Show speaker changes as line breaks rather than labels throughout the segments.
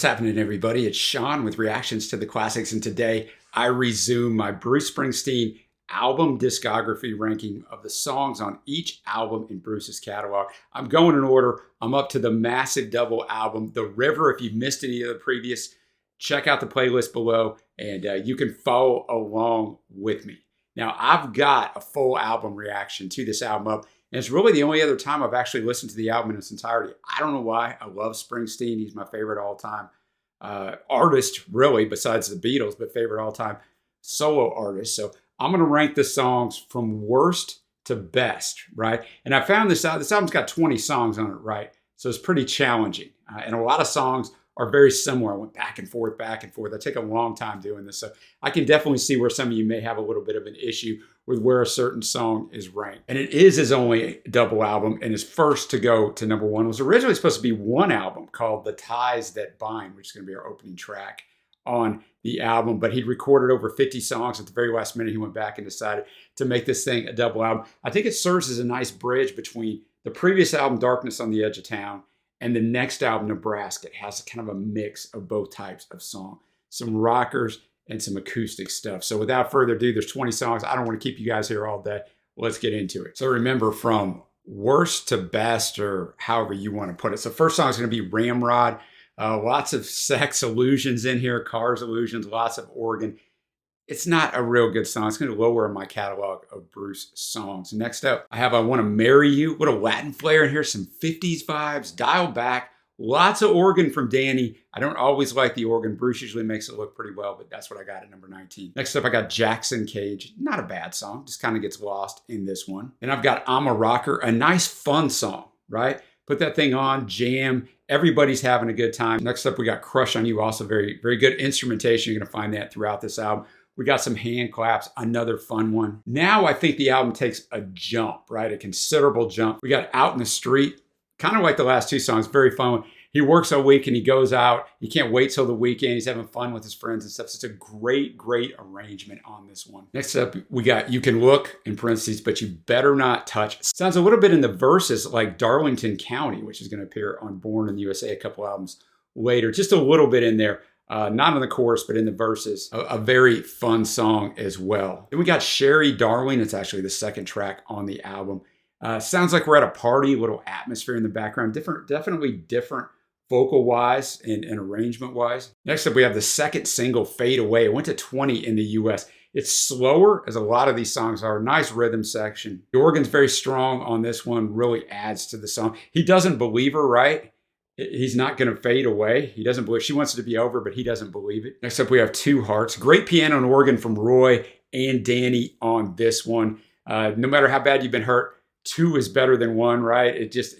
What's happening, everybody? It's Sean with Reactions to the Classics, and today I resume my Bruce Springsteen album discography ranking of the songs on each album in Bruce's catalog. I'm going in order. I'm up to the massive double album, The River. If you've missed any of the previous, check out the playlist below, and you can follow along with me. Now, I've got a full album reaction to this album up, and it's really the only other time I've actually listened to the album in its entirety. I don't know why. I love Springsteen. He's my favorite all-time artist, really, besides the Beatles, but favorite all-time solo artist. So I'm going to rank the songs from worst to best, right? And I found this album's got 20 songs on it, right? So it's pretty challenging. And a lot of songs are very similar. I went back and forth, back and forth. I take a long time doing this. So I can definitely see where some of you may have a little bit of an issue with where a certain song is ranked. And it is his only double album, and his first to go to number one. It was originally supposed to be one album called The Ties That Bind, which is going to be our opening track on the album. But he'd recorded over 50 songs. At the very last minute, he went back and decided to make this thing a double album. I think it serves as a nice bridge between the previous album, Darkness on the Edge of Town, and the next album, Nebraska. It has kind of a mix of both types of song, some rockers and some acoustic stuff. So without further ado, there's 20 songs. I don't want to keep you guys here all day. Let's get into it. So remember, from worst to best, or however you want to put it. So first song is going to be Ramrod. Lots of sex illusions in here, cars illusions, lots of organ. It's not a real good song. It's going to lower in my catalog of Bruce songs. Next up, I have I Want to Marry You. What a Latin flair in here. Some 50s vibes, dialed back. Lots of organ from Danny. I don't always like the organ. Bruce usually makes it look pretty well, but that's what I got at number 19. Next up, I got Jackson Cage. Not a bad song. Just kind of gets lost in this one. And I've got I'm a Rocker. A nice, fun song, right? Put that thing on, jam. Everybody's having a good time. Next up, we got Crush on You. Also very, very good instrumentation. You're going to find that throughout this album. We got some hand claps, another fun one. Now I think the album takes a jump, right? A considerable jump. We got Out in the Street, kind of like the last two songs, very fun. He works all week and he goes out. He can't wait till the weekend. He's having fun with his friends and stuff. So it's a great, great arrangement on this one. Next up, we got You Can Look, in parentheses, But You Better Not Touch. Sounds a little bit in the verses like Darlington County, which is going to appear on Born in the USA a couple albums later. Just a little bit in there. Not in the chorus, but in the verses. A very fun song as well. Then we got Sherry Darling. It's actually the second track on the album. Sounds like we're at a party, a little atmosphere in the background. Definitely different vocal-wise and arrangement-wise. Next up, we have the second single, Fade Away. It went to 20 in the US. It's slower, as a lot of these songs are. Nice rhythm section. The organ's very strong on this one, really adds to the song. He doesn't believe her, right? He's not going to fade away. He doesn't believe. She wants it to be over, but he doesn't believe it. Next up, we have Two Hearts. Great piano and organ from Roy and Danny on this one. No matter how bad you've been hurt, two is better than one, right? It just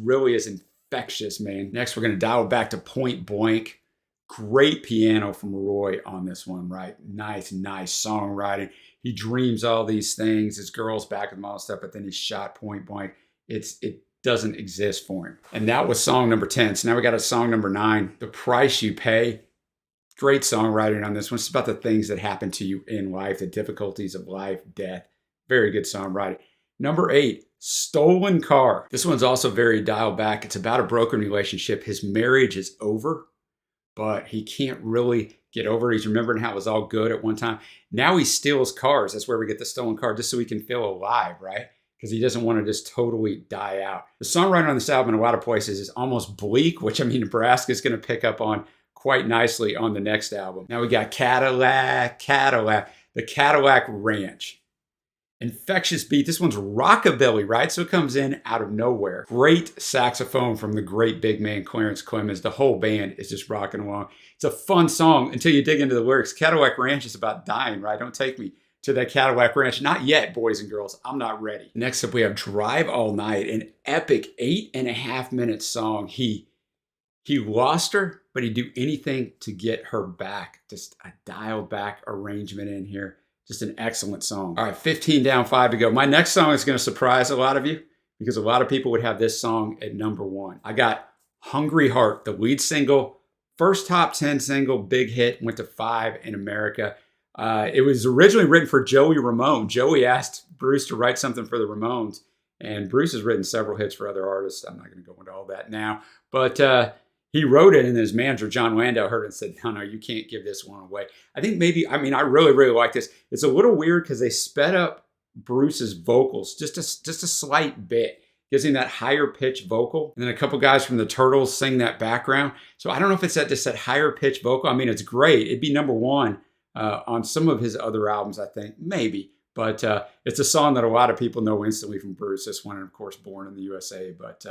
really is infectious, man. Next, we're going to dial back to Point Blank. Great piano from Roy on this one, right? Nice songwriting. He dreams all these things. His girl's back with him, all this stuff, but then he's shot point blank. It doesn't exist for him. And that was song number 10. So now we got a song number 9, The Price You Pay. Great songwriting on this one. It's about the things that happen to you in life, the difficulties of life, death. Very good songwriting. Number 8, Stolen Car. This one's also very dialed back. It's about a broken relationship. His marriage is over, but he can't really get over it. He's remembering how it was all good at one time. Now he steals cars. That's where we get the stolen car, just so he can feel alive, right? Because he doesn't want to just totally die out. The songwriting on this album in a lot of places is almost bleak, which, I mean, Nebraska is going to pick up on quite nicely on the next album. Now we got Cadillac, the Cadillac Ranch. Infectious beat. This one's rockabilly, right? So it comes in out of nowhere. Great saxophone from the great big man Clarence Clemens. The whole band is just rocking along. It's a fun song until you dig into the lyrics. Cadillac Ranch is about dying, right? Don't take me to that Cadillac Ranch. Not yet, boys and girls. I'm not ready. Next up, we have Drive All Night, an epic 8.5-minute song. He lost her, but he'd do anything to get her back. Just a dialed back arrangement in here. Just an excellent song. All right, 15 down, 5 to go. My next song is going to surprise a lot of you because a lot of people would have this song at number 1. I got Hungry Heart, the lead single, first top 10 single, big hit, went to 5 in America. It was originally written for Joey Ramone. Joey asked Bruce to write something for the Ramones, and Bruce has written several hits for other artists. I'm not going to go into all that now, but he wrote it, and his manager, John Landau, heard it and said, no, you can't give this one away. I think maybe, I mean, I really, really like this. It's a little weird because they sped up Bruce's vocals just a slight bit. Gives him that higher pitch vocal. And then a couple guys from the Turtles sing that background. So I don't know if it's just that higher pitch vocal. I mean, it's great. It'd be number one on some of his other albums, I think, maybe. But it's a song that a lot of people know instantly from Bruce. This one, and of course, Born in the USA. But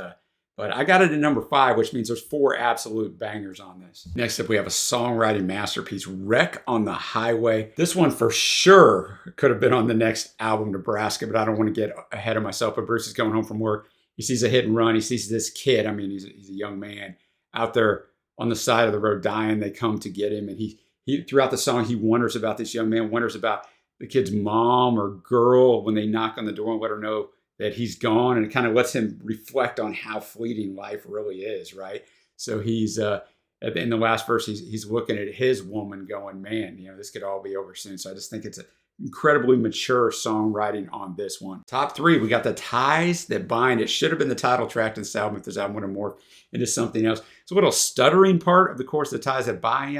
I got it at number 5, which means there's 4 absolute bangers on this. Next up, we have a songwriting masterpiece, Wreck on the Highway. This one for sure could have been on the next album, Nebraska, but I don't want to get ahead of myself. But Bruce is going home from work. He sees a hit and run. He sees this kid. I mean, he's a young man out there on the side of the road dying. They come to get him. And he throughout the song, he wonders about this young man, wonders about the kid's mom or girl when they knock on the door and let her know that he's gone, and it kind of lets him reflect on how fleeting life really is, right? So he's in the last verse, he's looking at his woman going, man, this could all be over soon. So I just think it's an incredibly mature songwriting on this one. Top 3, we got The Ties That Bind. It should have been the title track to this album if this album would have morphed into something else. It's a little stuttering part of the chorus, The Ties That Bind.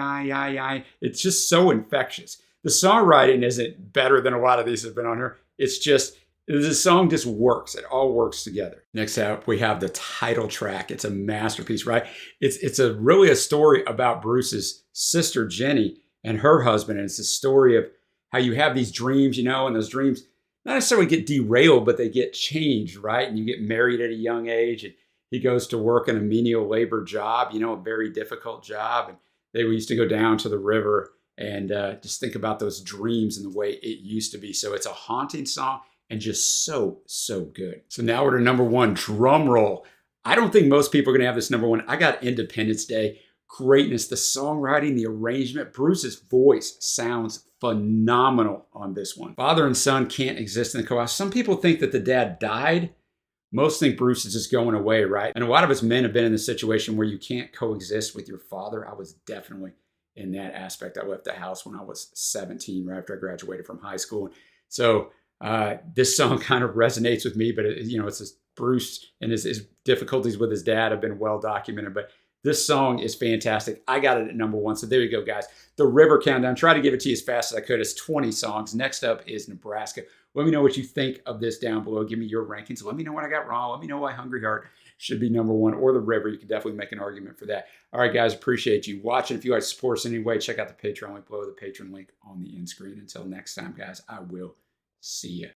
It's just so infectious. The songwriting isn't better than a lot of these have been on here. It's just, the song just works. It all works together. Next up, we have the title track. It's a masterpiece, right? It's really a story about Bruce's sister, Jenny, and her husband. And it's a story of how you have these dreams, and those dreams not necessarily get derailed, but they get changed, right? And you get married at a young age, and he goes to work in a menial labor job, a very difficult job. And they used to go down to the river and just think about those dreams and the way it used to be. So it's a haunting song. And just so good. So now we're to number 1, drum roll. I don't think most people are going to have this number 1. I got Independence Day. Greatness, the songwriting, the arrangement. Bruce's voice sounds phenomenal on this one. Father and son can't exist in the co-house. Some people think that the dad died. Most think Bruce is just going away, right? And a lot of us men have been in the situation where you can't coexist with your father. I was definitely in that aspect. I left the house when I was 17, right after I graduated from high school. So this song kind of resonates with me, but it's just Bruce and his difficulties with his dad have been well documented, but this song is fantastic. I got it at number 1. So there you go, guys. The River Countdown. Try to give it to you as fast as I could. It's 20 songs. Next up is Nebraska. Let me know what you think of this down below. Give me your rankings. Let me know what I got wrong. Let me know why Hungry Heart should be number 1 or The River. You can definitely make an argument for that. All right, guys, appreciate you watching. If you guys support us in any way, check out the Patreon link below, the Patreon link on the end screen. Until next time, guys, I will see you.